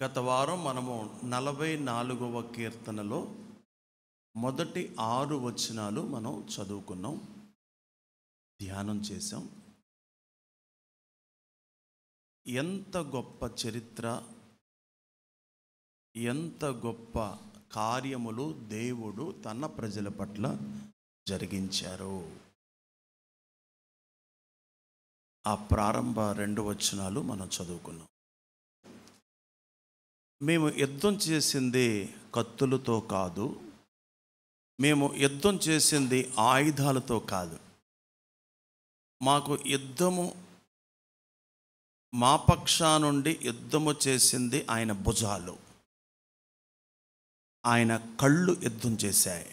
గత వారం మనము 44వ కీర్తనలో మొదటి 6 వచనాలు మనం చదువుకున్నాం, ధ్యానం చేసాం. ఎంత గొప్ప చరిత్ర, ఎంత గొప్ప కార్యములు దేవుడు తన ప్రజల పట్ల జరిగించారు. ఆ ప్రారంభ 2 వచనాలు మనం చదువుకున్నాం. మేము యుద్ధం చేసింది కత్తులతో కాదు, మేము యుద్ధం చేసింది ఆయుధాలతో కాదు. మాకు యుద్ధము, మా పక్షా నుండి యుద్ధము చేసింది ఆయన భుజాలు, ఆయన కళ్ళు యుద్ధం చేశాయి,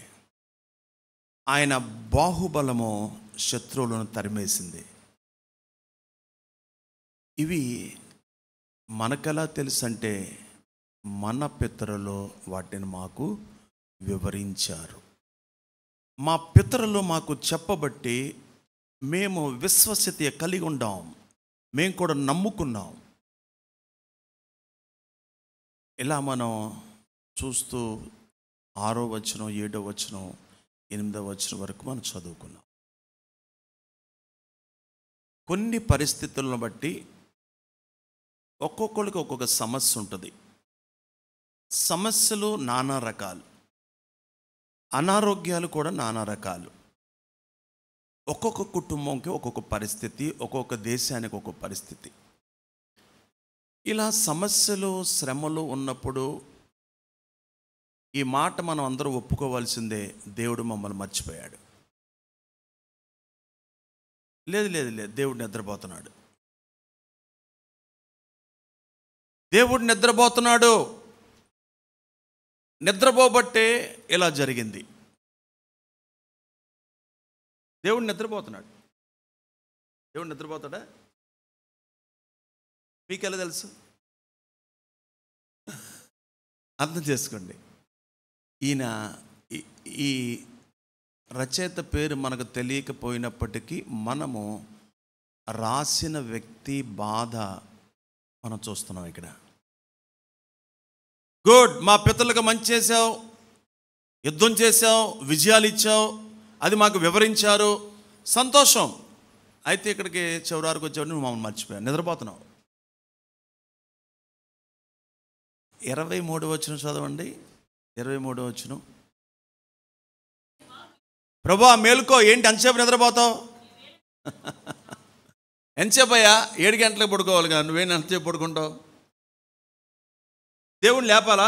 ఆయన బాహుబలము శత్రువులను తరిమేసింది. ఇవి మనకెలా తెలుసంటే మన పితరులు వాటిని మాకు వివరించారు. మా పితరులు మాకు చెప్పబట్టి మేము విశ్వసనీయత కలిగి ఉన్నాం, మేము కూడా నమ్ముకున్నాం. ఇలా మనం చూస్తూ 6వ వచనం, 7వ వచనం, 8వ వచనం వరకు మనం చదువుకున్నాం. కొన్ని పరిస్థితులను బట్టి ఒక్కొక్కరికి ఒక్కొక్క సమస్య ఉంటుంది. సమస్యలు నానా రకాలు, అనారోగ్యాలు కూడా నానా రకాలు. ఒక్కొక్క కుటుంబంకి ఒక్కొక్క పరిస్థితి, ఒక్కొక్క దేశానికి ఒక్కొక్క పరిస్థితి. ఇలా సమస్యలు, శ్రమలు ఉన్నప్పుడు ఈ మాట మనం అందరూ ఒప్పుకోవాల్సిందే, దేవుడు మమ్మల్ని మర్చిపోయాడు. లేదు లేదు లేదు, దేవుడు నిద్రపోతున్నాడు, దేవుడు నిద్రపోతున్నాడు, నిద్రపోబట్టే ఇలా జరిగింది. దేవుడు నిద్రపోతున్నాడు. దేవుడు నిద్రపోతాడా? మీకెలా తెలుసు? అర్థం చేసుకోండి. ఈయన ఈ రచయిత పేరు మనకు తెలియకపోయినప్పటికీ మనము రాసిన వ్యక్తి బాధ మనం చూస్తున్నాం ఇక్కడ. గుడ్, మా పితరులకు మంచి చేసావు, యుద్ధం చేసావు, విజయాలు ఇచ్చావు, అది మాకు వివరించారు, సంతోషం. అయితే ఇక్కడికి చివరికి వచ్చావు, నువ్వు మమ్మల్ని మర్చిపోయావు, నిద్రపోతున్నావు. 23వ వచనం చదవండి. 23వ వచనం. ప్రభువా మేలుకో, ఏంటి ఎంతసేపు నిద్రపోతావు? ఎంతసేపు అయ్యా? 7 గంటలకు పడుకోవాలి కదా, నువ్వేంటి ఎంతసేపు పడుకుంటావు? దేవుడిని లేపాలా?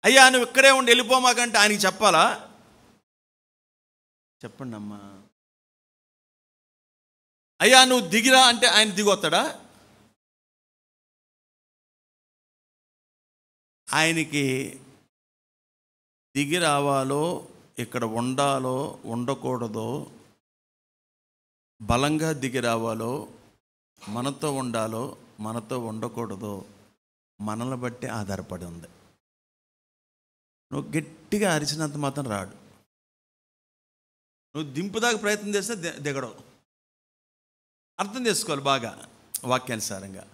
అయ్యా నువ్వు ఇక్కడే ఉండి వెళ్ళిపోమాకంటే ఆయనకి చెప్పాలా? చెప్పండి అమ్మా. అయ్యా నువ్వు దిగిరా అంటే ఆయన దిగొస్తాడా? ఆయనకి దిగి రావాలో, ఇక్కడ ఉండాలో ఉండకూడదో, బలంగా దిగి రావాలో, మనతో ఉండాలో మనతో ఉండకూడదో మనల్ని బట్టి ఆధారపడి ఉంది. నువ్వు గట్టిగా అరిచినంత మాత్రం రాడు. నువ్వు దింపుదాకా ప్రయత్నం చేస్తే దిగడం. అర్థం చేసుకోవాలి బాగా వాక్యానుసారంగా.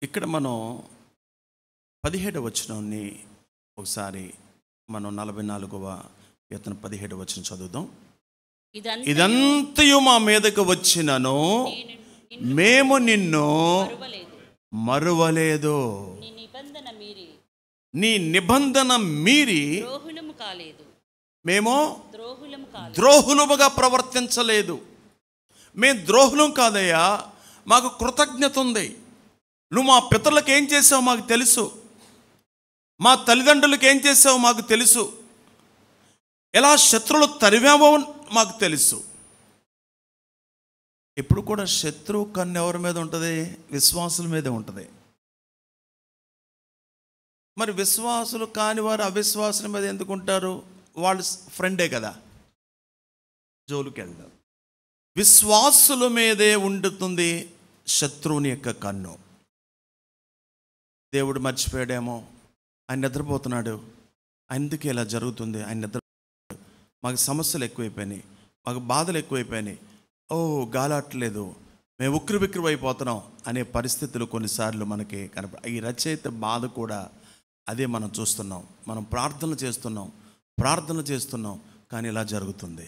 ఇక్కడ మనం 17వ వచనాన్ని ఒకసారి మనం 44వ కీర్తన 17వ వచనం చదువుదాం. ఇదంతయు మా మీదకు వచ్చినను మేము నిన్ను మరువలేదు, నీ నిబంధన మీరి మేము ద్రోహులముగా ప్రవర్తించలేదు. మేము ద్రోహులం కాదయ్యా, మాకు కృతజ్ఞత ఉంది. నువ్వు మా పితరులకు ఏం చేసావు మాకు తెలుసు, మా తల్లిదండ్రులకు ఏం చేసావు మాకు తెలుసు, ఎలా శత్రువులు తరివామో మాకు తెలుసు. ఇప్పుడు కూడా శత్రువు కన్ను ఎవరి మీద ఉంటుంది? విశ్వాసుల మీదే ఉంటుంది. మరి విశ్వాసులు కాని వారు అవిశ్వాసుల మీద ఎందుకు ఉంటారు? వాళ్ళు ఫ్రెండే కదా, జోలికి వెళ్తారు. విశ్వాసుల మీదే ఉండుతుంది శత్రువుని యొక్క కన్ను. దేవుడు మర్చిపోయాడేమో, ఆయన నిద్రపోతున్నాడు, అందుకే ఇలా జరుగుతుంది, ఆయన నిద్ర, మాకు సమస్యలు ఎక్కువైపోయినాయి, మాకు బాధలు ఎక్కువైపోయినాయి, గాలాట్లేదు, మేము ఉక్కిరిబిక్కిరి అయిపోతున్నాం అనే పరిస్థితులు కొన్నిసార్లు మనకి ఈ రచయిత బాధ కూడా అదే మనం చూస్తున్నాం. మనం ప్రార్థనలు చేస్తున్నాం కానీ ఇలా జరుగుతుంది.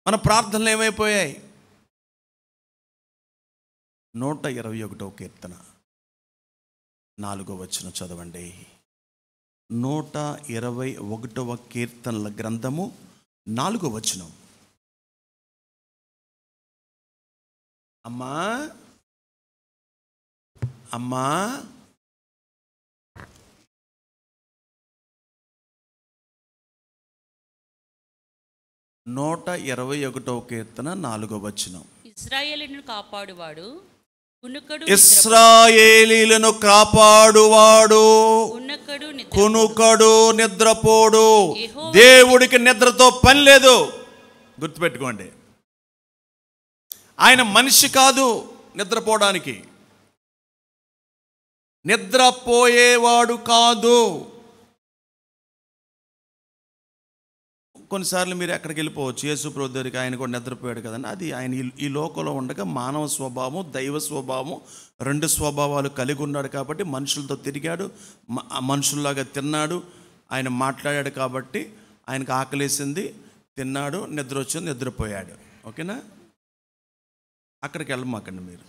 మన ప్రార్థనలు ఏమైపోయాయి? 121వ కీర్తన 4వ వచనం చదవండి. 121వ కీర్తనల గ్రంథము 4వ వచనం. అమ్మా 121వ కీర్తన 4వ వచనం. ఇశ్రాయేలును కాపాడువాడు కునుకడు నిద్రపోడు. దేవుడికి నిద్రతో పని లేదు, గుర్తుపెట్టుకోండి. ఆయన మనిషి కాదు నిద్రపోవడానికి, నిద్రపోయేవాడు కాదు. కొన్నిసార్లు మీరు ఎక్కడికి వెళ్ళిపోవచ్చు, యేసుప్రభు దగ్గరికి, ఆయన కూడా నిద్రపోయాడు కదండి. అది ఆయన ఈ లోకంలో ఉండగా మానవ స్వభావం, దైవ స్వభావం, 2 స్వభావాలు కలిగి ఉన్నాడు కాబట్టి మనుషులతో తిరిగాడు, మనుషుల్లాగా తిన్నాడు, ఆయన మాట్లాడాడు కాబట్టి ఆయనకు ఆకలేసింది, తిన్నాడు, నిద్ర వచ్చింది, నిద్రపోయాడు. ఓకేనా? అక్కడికి వెళ్ళమాకండి మీరు.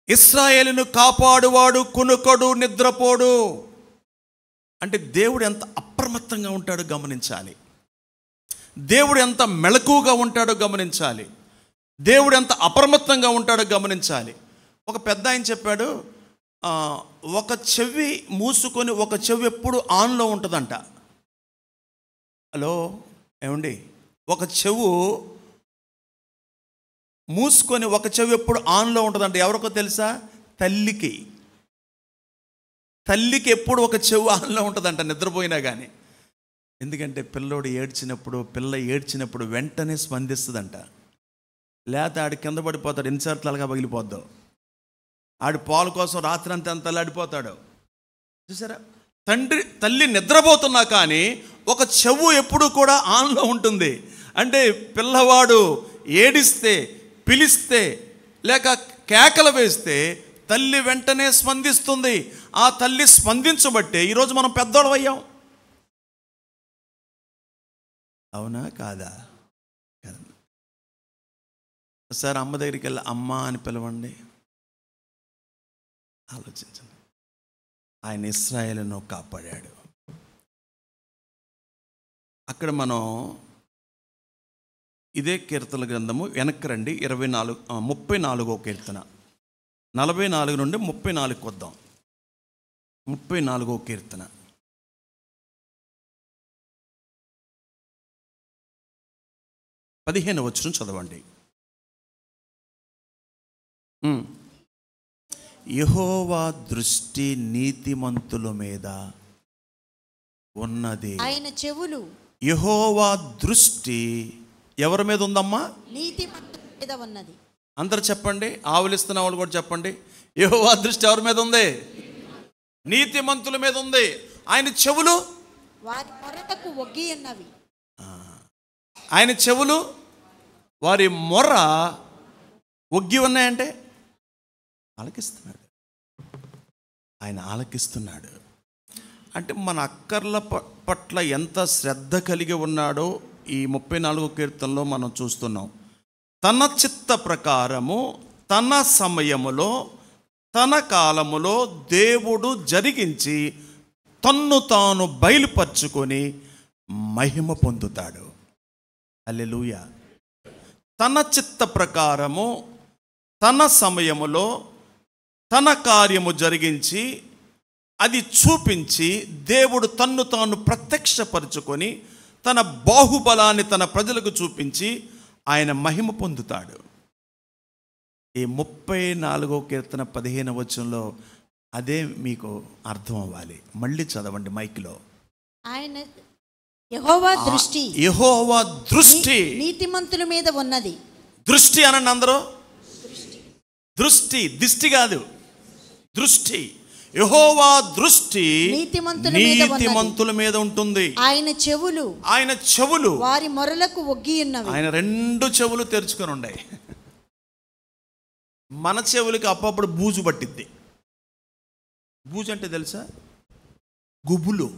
ఇశ్రాయేలును కాపాడువాడు కునుకడు నిద్రపోడు అంటే దేవుడు ఎంత అప్రమత్తంగా ఉంటాడో గమనించాలి. దేవుడు ఎంత మెలకువగా ఉంటాడో గమనించాలి. దేవుడు ఎంత అప్రమత్తంగా ఉంటాడో గమనించాలి. ఒక పెద్ద ఆయన చెప్పాడు, ఒక చెవి మూసుకొని ఒక చెవి ఎప్పుడు ఆన్లో ఉంటుందంట. హలో ఏమండి? ఒక చెవు మూసుకొని ఒక చెవి ఎప్పుడు ఆన్లో ఉంటుందంట. ఎవరికో తెలుసా? తల్లికి ఎప్పుడు ఒక చెవు ఆన్లో ఉంటుందంట, నిద్రపోయినా కానీ. ఎందుకంటే పిల్ల ఏడ్చినప్పుడు వెంటనే స్పందిస్తుందంట. లేకపోతే ఆడు కింద పడిపోతాడు, ఎన్నిసార్లు తలగా పగిలిపోద్దాం. ఆడు పాలు కోసం రాత్రి అంతా తల్లాడిపోతాడు. చూసారా? తల్లి నిద్రపోతున్నా కానీ ఒక చెవు ఎప్పుడు కూడా ఆన్లో ఉంటుంది. అంటే పిల్లవాడు ఏడిస్తే, పిలిస్తే, లేక కేకలు వేస్తే తల్లి వెంటనే స్పందిస్తుంది. ఆ తల్లి స్పందించబట్టే ఈరోజు మనం పెద్దోళ్ళం అయ్యాం. అవునా కాదా? ఒకసారి అమ్మ దగ్గరికి వెళ్ళి అమ్మ అని పిలవండి. ఆలోచించండి. ఆయన ఇశ్రాయేలును కాపాడాడు. అక్కడ మనం ఇదే కీర్తన గ్రంథము వెనక్కి రండి. 34వ కీర్తన 44 నుండి 34కి వద్దాం. 34వ కీర్తన. పదిహేను వచనం చదవండి. యెహోవా దృష్టి నీతిమంతుల మీద ఉన్నది. ఆయన చెవులు. యెహోవా దృష్టి ఎవరి మీద ఉందమ్మా? నీతిమంతుల మీద ఉన్నది. అందరు చెప్పండి, ఆవులిస్తున్న వాళ్ళు కూడా చెప్పండి. యెహోవా దృష్టి ఎవరి మీద ఉంది? నీతిమంతుల మీద ఉంది. ఆయన చెవులు వారి మొరలకు ఒగ్గి ఉన్నవి. ఆయన చెవులు వారి మొర్ర ఒగ్గి ఉన్నాయంటే ఆలకిస్తున్నాడు. ఆయన ఆలకిస్తున్నాడు అంటే మన అక్కర్ల పట్ల ఎంత శ్రద్ధ కలిగి ఉన్నాడో ఈ 34వ కీర్తనలో మనం చూస్తున్నాం. తన చిత్త ప్రకారము తన సమయములో తన కాలములో దేవుడు జరిగించి తన్ను తాను బయలుపరుచుకొని మహిమ పొందుతాడు. హల్లెలూయా. తన చిత్త ప్రకారము తన సమయములో తన కార్యము జరిగించి అది చూపించి దేవుడు తన్ను తాను ప్రత్యక్షపరుచుకొని తన బాహుబలాన్ని తన ప్రజలకు చూపించి ఆయన మహిమ పొందుతాడు. ఈ 34వ కీర్తన 15వ వచనంలో అదే మీకు అర్థం అవ్వాలి. మళ్ళీ చదవండి మైక్లో. ఆయన యెహోవా దృష్టి నీతిమంతుల మీద ఉన్నది. దృష్టి అనండి అందరూ. దృష్టి దిష్టి కాదు, దృష్టి. యెహోవా దృష్టి నీతిమంతుల మీద ఉంటుంది. ఆయన చెవులు వారి మొరలకు ఒగ్గి ఉన్నవి. ఆయన 2 చెవులు తెరుచుకొని ఉన్నాయి. మన చెవులకి అప్పుడప్పుడు బూజు పట్టిద్ది. బూజు అంటే తెలుసా? గుబులు.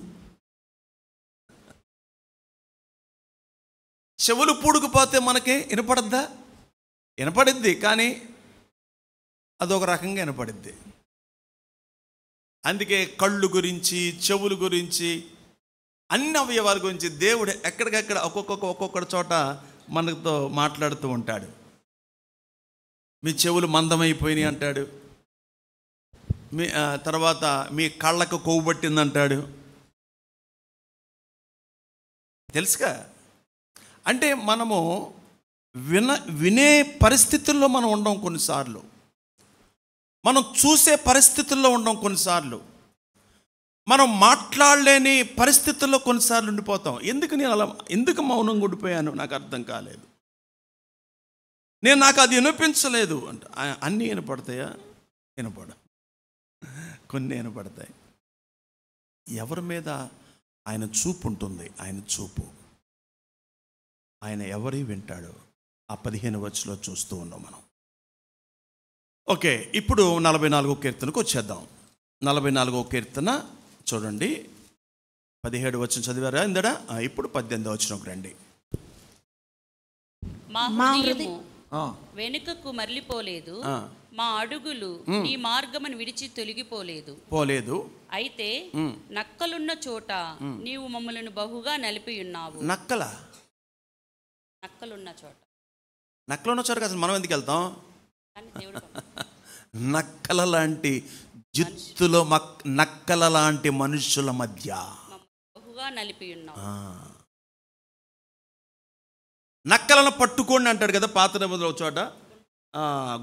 చెవులు పూడుకుపోతే మనకి వినపడద్దా? వినపడిద్ది, కానీ అదొక రకంగా వినపడిద్ది. అందుకే కళ్ళు గురించి, చెవుల గురించి, అన్ని అవయవాల గురించి దేవుడు ఎక్కడికక్కడ ఒక్కొక్క చోట మనతో మాట్లాడుతూ ఉంటాడు. మీ చెవులు మందమైపోయినాయి అంటాడు. మీ తర్వాత మీ కళ్ళకు కొవ్వు పట్టిందంటాడు. తెలుసుగా? అంటే మనము వినే పరిస్థితుల్లో మనం ఉండం కొన్నిసార్లు, మనం చూసే పరిస్థితుల్లో ఉండం కొన్నిసార్లు, మనం మాట్లాడలేని పరిస్థితుల్లో కొన్నిసార్లు ఉండిపోతాం. ఎందుకు మౌనంగా ఉండిపోయాను నాకు అర్థం కాలేదు, నాకు అది వినిపించలేదు అంట. అన్నీ వినపడతాయా? వినపడ, కొన్ని వినపడతాయి. ఎవరి మీద ఆయన చూపు ఉంటుంది. ఆయన చూపు, ఆయన ఎవరి వింటాడో ఆ 15 వచనంలో చూస్తూ ఉన్నాం మనం. ఓకే, ఇప్పుడు 44వ కీర్తనకు వచ్చేద్దాం. 44వ కీర్తన చూడండి, 17 వచనం చదివారా ఇందడా? ఇప్పుడు 18వ వచనంకి రండి. మా హృదయము వెనుకకు మరలిపోలేదు, మా అడుగులు నీ మార్గమును విడిచి తొలగిపోలేదు. అయితే నక్కలున్న చోట నీవు మమ్మలను బహుగా నలిపి ఉన్నావు. నక్కలున్న చోట కదా మనం ఎందుకు వెళ్తాం? నక్కల లాంటి జిత్తులో, నక్కల లాంటి మనుషుల మధ్య బహుగా నలిపి ఉన్నావు. నక్కలను పట్టుకోండి అంటాడు కదా పాత నిబంధనలో చోట.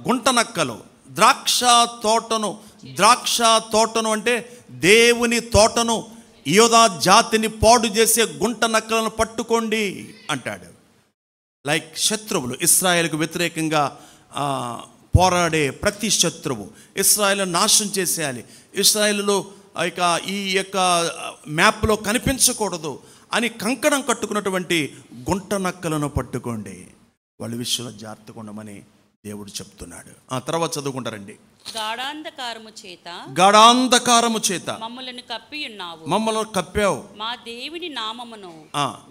గుంట నక్కలు, ద్రాక్ష తోటను అంటే దేవుని తోటను, యోధా జాతిని పాడు చేసే గుంట నక్కలను పట్టుకోండి అంటాడు. లైక్ శత్రువులు, ఇశ్రాయేలుకు వ్యతిరేకంగా పోరాడే ప్రతి శత్రువు, ఇశ్రాయేలు నాశనం చేసేయాలి, ఇశ్రాయేలులో ఈ యొక్క మ్యాప్లో కనిపించకూడదు అని కంకణం కట్టుకున్నటువంటి గుంట నక్కలను పట్టుకోండి, వాళ్ళ విషయంలో జాగ్రత్తగా ఉండమని దేవుడు చెప్తున్నాడు. ఆ తర్వాత చదువుకుంటారండి. గాఢాంధకారము చేత మమ్మల్ని కప్పి ఉన్నావు. మమ్మల్ని కప్పావు. మా దేవుని నామమును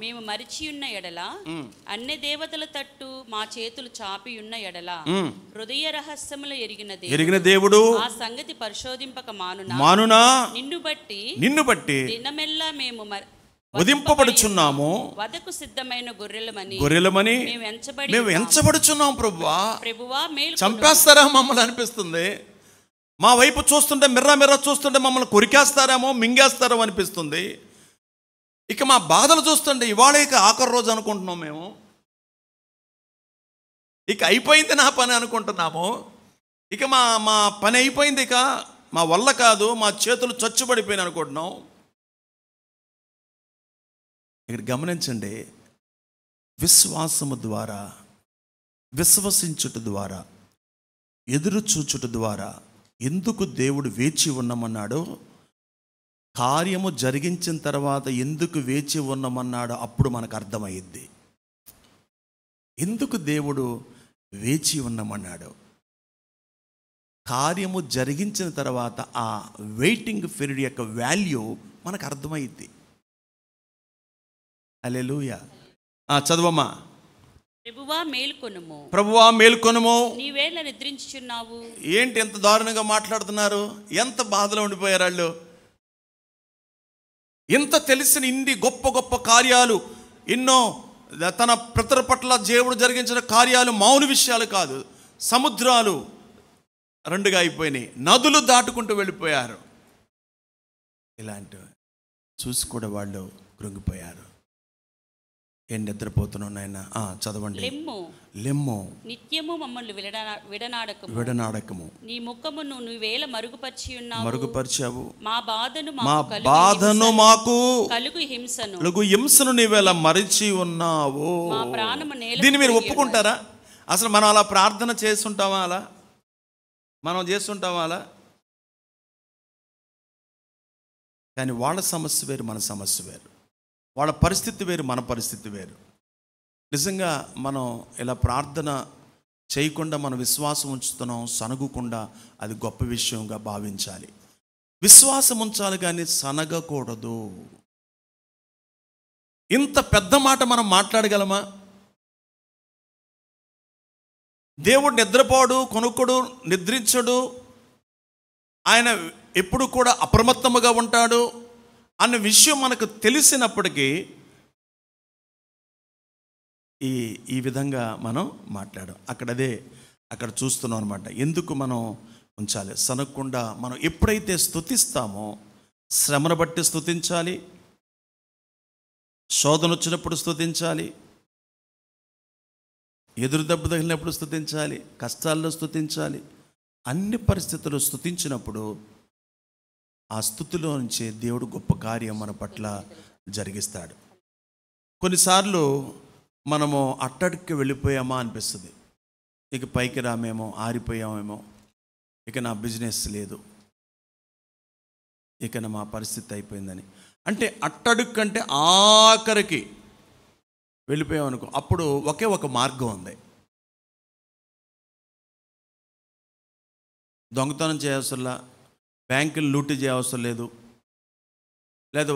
మేము మరిచి ఉన్న ఎడల, అన్య దేవతల తట్టు మా చేతులు చాపి ఉన్న ఎడల, హృదయ రహస్యములు ఎరిగిన దేవుడు ఆ సంగతి పరిశోధింపక మానునా నిన్ను బట్టి దినమెల్లా మేము ఉదింపబడుచున్నాము, వదకు సిద్ధమైన గొర్రెలమని మేము ఎంచబడుచున్నాం. ప్రభువా చంపేస్తారా మమ్మల్ని అనిపిస్తుంది. మా వైపు చూస్తుంటే మిర్రా చూస్తుంటే మమ్మల్ని కొరికేస్తారేమో, మింగేస్తారో అనిపిస్తుంది. ఇక మా బాధలు చూస్తుంటే ఇవాళ ఇక ఆఖరి రోజు అనుకుంటున్నాం మేము, ఇక అయిపోయింది నా పని అనుకుంటున్నాము. ఇక మా పని అయిపోయింది, ఇక మా వల్ల కాదు, మా చేతులు చచ్చుబడిపోయినాయి అనుకుంటున్నాం. ఇక్కడ గమనించండి, విశ్వాసము ద్వారా, విశ్వసించుట ద్వారా, ఎదురు చూచుట ద్వారా ఎందుకు దేవుడు వేచి ఉన్నామన్నాడో, కార్యము జరిగించిన తర్వాత ఎందుకు వేచి ఉన్నామన్నాడో అప్పుడు మనకు అర్థమయ్యింది. ఎందుకు దేవుడు వేచి ఉన్నామన్నాడు, కార్యము జరిగించిన తర్వాత ఆ వెయిటింగ్ పీరియడ్ యొక్క వాల్యూ మనకు అర్థమైంది. హల్లెలూయా. చదవమ్మా. ప్రభువా మేల్కొనుము, నీవేళ నిద్రించుచున్నావు. ఏంటి ఎంత దారుణంగా మాట్లాడుతున్నారు, ఎంత బాధలో ఉండిపోయారు వాళ్ళు. ఇంత తెలిసిన ఇన్ని గొప్ప గొప్ప కార్యాలు, ఎన్నో తన పితరుల పట్ల దేవుడు జరిగించిన కార్యాలు మామూలు విషయాలు కాదు. సముద్రాలు 2గా అయిపోయినాయి, నదులు దాటుకుంటూ వెళ్ళిపోయారు. ఇలాంటివి చూసి కూడా వాళ్ళు కృంగిపోయారు. ఏం నిద్రపోతున్నావు నాయన? చదవండి. లెమ్ము నిత్యము మమ్మల్ని విడనాడకము, నీ ముఖమును నువ్వేళ మరుగుపరిచావు. మా బాధను మాకు కలుగు హింసను నీవేళ మరిచి ఉన్నావు. దీన్ని మీరు ఒప్పుకుంటారా? అసలు మనం అలా ప్రార్థన చేస్తుంటామా? మనం చేస్తుంటామా? కానీ వాళ్ళ సమస్య వేరు, మన సమస్య వేరు. వాళ్ళ పరిస్థితి వేరు, మన పరిస్థితి వేరు. నిజంగా మనం ఇలా ప్రార్థన చేయకుండా మనం విశ్వాసం ఉంచుతున్నాం, సనగకుండా, అది గొప్ప విషయంగా భావించాలి. విశ్వాసం ఉంచాలి కానీ సనగకూడదు. ఇంత పెద్ద మాట మనం మాట్లాడగలమా? దేవుడు నిద్రపోడు, కొనుక్కోడు, నిద్రించడు, ఆయన ఎప్పుడు కూడా అప్రమత్తముగా ఉంటాడు అన్న విషయం మనకు తెలిసినప్పటికీ ఈ విధంగా మనం మాట్లాడాం. అక్కడ చూస్తున్నాం అనమాట. ఎందుకు మనం ఉంచాలి? సనగకుండా మనం ఎప్పుడైతే స్తుతిస్తామో, శ్రమను బట్టి స్తుతించాలి, శోధన వచ్చినప్పుడు స్తుతించాలి, ఎదురు దెబ్బ తగిలినప్పుడు స్తుతించాలి, కష్టాల్లో స్తుతించాలి. అన్ని పరిస్థితులు స్తుతించినప్పుడు ఆ స్తుతిలో నుంచి దేవుడు గొప్ప కార్యం మన పట్ల జరిగిస్తాడు. కొన్నిసార్లు మనము అట్టడికి వెళ్ళిపోయామా అనిపిస్తుంది. ఇక పైకి రామేమో, ఆరిపోయామేమో, ఇక నా బిజినెస్ లేదు, ఇక మా పరిస్థితి అయిపోయిందని. అంటే అట్టడుగు కంటే ఆఖరికి వెళ్ళిపోయామనుకో, అప్పుడు ఒకే ఒక మార్గం ఉంది. దొంగతనం చేయవసరంలా, బ్యాంకులు లూటీ చేయవసరం లేదు, లేదా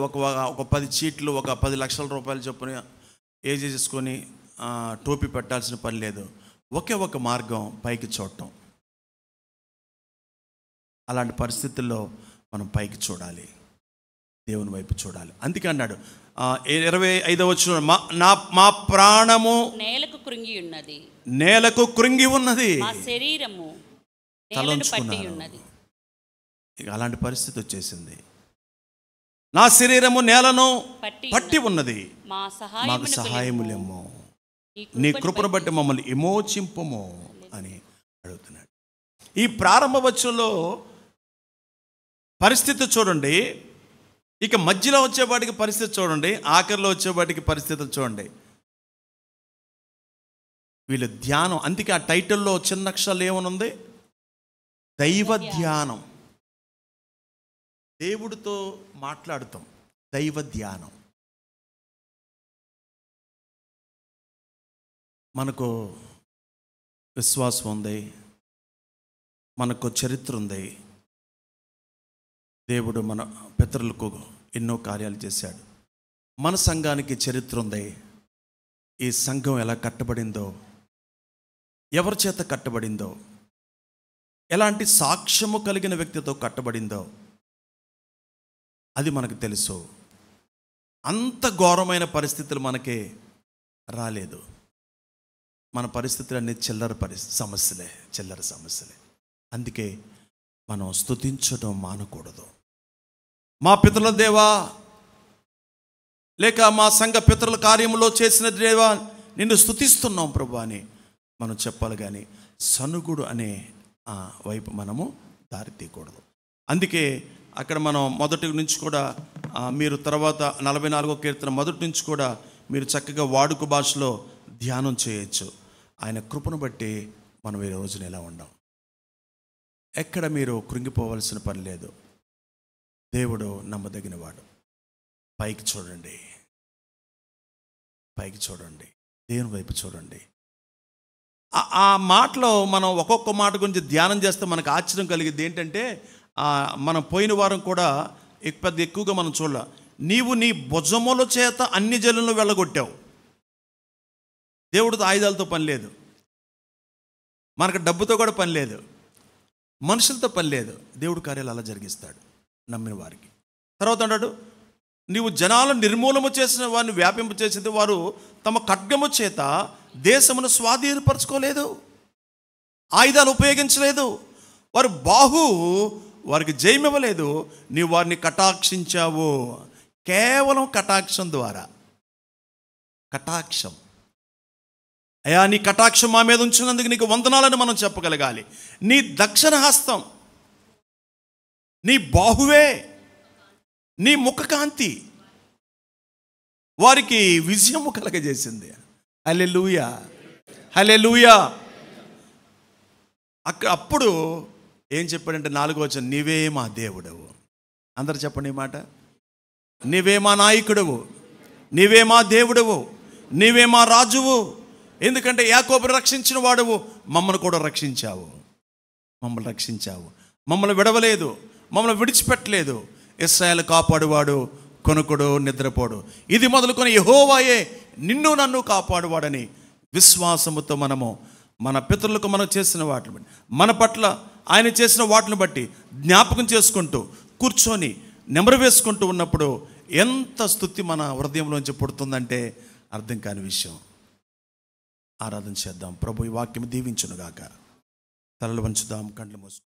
ఒక 10 చీట్లు, ఒక 10 లక్షల రూపాయలు చొప్పున చేసుకొని టోపీ పెట్టాల్సిన పని లేదు. ఒకే ఒక మార్గం, పైకి చూడటం. అలాంటి పరిస్థితుల్లో మనం పైకి చూడాలి, దేవుని వైపు చూడాలి. అందుకే అన్నాడు 25వ వచనం, మా ప్రాణము నేలకు కృంగి ఉన్నది, నేలకు కృంగి ఉన్నది, మా శరీరము పట్టి ఉన్నది. ఇక అలాంటి పరిస్థితి వచ్చేసింది. నా శరీరము నేలను పట్టి ఉన్నది, మాకు సహాయములేమో, నీ కృపను బట్టి మమ్మల్ని విమోచింపుము అని అడుగుతున్నాడు. ఈ ప్రారంభ వచనంలో పరిస్థితి చూడండి, ఇక మధ్యలో వచ్చేవాటికి పరిస్థితి చూడండి, ఆఖరిలో వచ్చేవాటికి పరిస్థితులు చూడండి. వీళ్ళ ధ్యానం. అందుకే ఆ టైటిల్లో చిన్న అక్షరాలు ఏమనుంది? దైవ ధ్యానం. దేవుడితో మాట్లాడుతాం, దైవ ధ్యానం. మనకు విశ్వాసం ఉంది, మనకు చరిత్ర ఉంది. దేవుడు మన పితరులకు ఎన్నో కార్యాలు చేశాడు. మన సంఘానికి చరిత్ర ఉంది. ఈ సంఘం ఎలా కట్టబడిందో, ఎవరి చేత కట్టబడిందో, ఎలాంటి సాక్ష్యము కలిగిన వ్యక్తితో కట్టబడిందో అది మనకు తెలుసు. అంత ఘోరమైన పరిస్థితులు మనకి రాలేదు. మన పరిస్థితులన్నీ చిల్లర సమస్యలే. అందుకే మనం స్తుతించడం మానకూడదు. మా పితరుల దేవా, లేక మా సంఘ పితరుల కార్యంలో చేసిన దేవా, నిన్ను స్తుతిస్తున్నాం ప్రభు అని మనం చెప్పాలి. కానీ సనుగుడు అనే వైపు మనము దారి తీయకూడదు. అందుకే అక్కడ మనం మొదటి నుంచి కూడా మీరు తర్వాత 44వ కీర్తన మొదటి నుంచి కూడా మీరు చక్కగా వాడుక భాషలో ధ్యానం చేయొచ్చు. ఆయన కృపను బట్టి మనం ఈ రోజున ఎలా ఉండం. ఎక్కడ మీరు కృంగిపోవలసిన పని లేదు. దేవుడు నమ్మదగినవాడు. పైకి చూడండి, దేవుని వైపు చూడండి. ఆ మాటలో మనం ఒక్కొక్క మాట గురించి ధ్యానం చేస్తే మనకు ఆశ్చర్యం కలిగింది. ఏంటంటే మనం పోయిన వారం కూడా పెద్ద ఎక్కువగా మనం చూడాల. నీవు నీ భుజముల చేత అన్ని జనులను వెళ్ళగొట్టావు. దేవుడితో ఆయుధాలతో పని లేదు, మనకు డబ్బుతో కూడా పని లేదు, మనుషులతో పని లేదు. దేవుడు కార్యాలు అలా జరిగిస్తాడు నమ్మిన వారికి. తర్వాత అంటాడు, నీవు జనాలను నిర్మూలము చేసిన వారిని వ్యాపింప చేసింది, వారు తమ ఖడ్గము చేత దేశమును స్వాధీనపరచుకోలేదు, ఆయుధాలు ఉపయోగించలేదు, వారు వారికి జయమివ్వలేదు. నీవు వారిని కటాక్షించావు. కేవలం కటాక్షం ద్వారా. కటాక్షం. అయ్యా, నీ కటాక్షం మా మీద ఉంచినందుకు నీకు వందనాలని మనం చెప్పగలగాలి. నీ దక్షిణ హస్తం, నీ బాహువే, నీ ముఖకాంతి వారికి విజయము కలగజేసింది. హల్లెలూయా, హల్లెలూయా. అప్పుడు ఏం చెప్పాడంటే 4వ వచనం, నీవే మా దేవుడవు. అందరు చెప్పండి ఈ మాట, నీవే మా నాయకుడువు, నీవే మా దేవుడువు, నీవే మా రాజువు. ఎందుకంటే యాకోబును రక్షించిన వాడువు, మమ్మల్ని కూడా రక్షించావు. మమ్మల్ని రక్షించావు, మమ్మల్ని విడవలేదు, మమ్మల్ని విడిచిపెట్టలేదు. ఇశ్రాయేలు కాపాడువాడు, కొనుకుడు, నిద్రపోడు. ఇది మొదలుకొని యెహోవాయే నిన్ను నన్ను కాపాడువాడని విశ్వాసముతో మనము మన పితరులకు మనం చేసిన వాటిని బట్టి, మన పట్ల ఆయన చేసిన వాటిని బట్టి జ్ఞాపకం చేసుకుంటూ కూర్చొని నెమరు వేసుకుంటూ ఉన్నప్పుడు ఎంత స్తుతి మన హృదయంలోంచి పుడుతుందంటే అర్థం కాని విషయం. ఆరాధన చేద్దాం. ప్రభు ఈ వాక్యం దీవించునుగాక. తలలు వంచుదాం, కళ్ళు మూసుకుందాం.